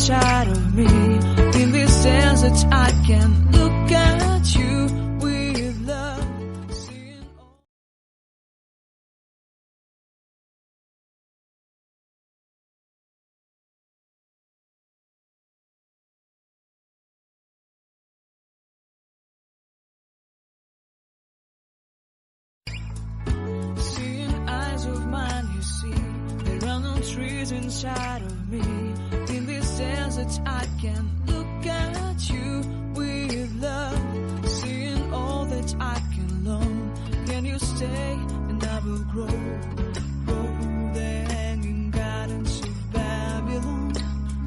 inside of me, in this sense that I can look at you with love. Seeing eyes of mine, you see, there are no trees inside of me, in this sense that I can look at you with love. Seeing all that I can learn, can you stay and I will grow the hanging gardens of Babylon.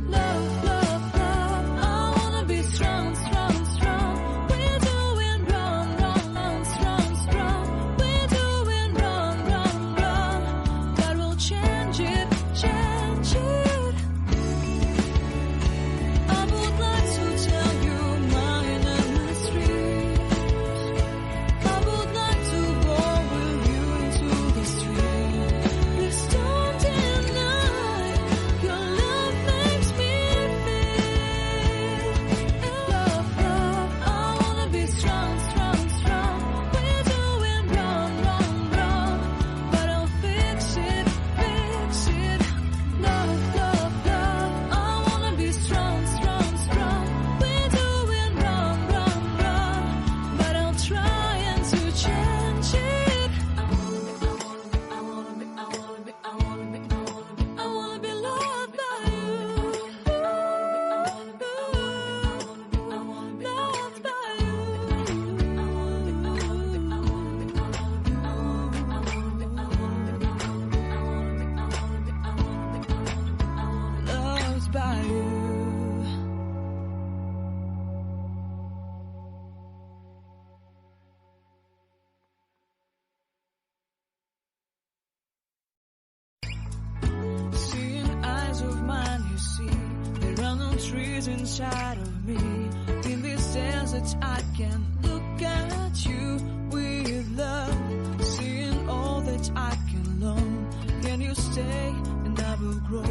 Love, love, love, I wanna be strong, strong, strong. We're doing wrong, wrong, wrong, strong, strong. We're doing wrong, wrong, wrong. God will change it, change it. I would like to tell you mine and my street. I would like to go with you into the street. Please don't deny your love makes me feel. Love, love, I wanna be strong, strong, strong. We're doing wrong, wrong, wrong, but I'll fix it, fix it. Love, love, love, I wanna be strong, strong, strong. We're doing wrong, wrong, wrong, but I'll try and to change it. I wanna be loved by you. Loved by you. Loved by you. Seeing eyes of mine, you see, there are no trees inside of me, in this sense that I can look at you with love. Seeing all that I can learn, can you stay and I will grow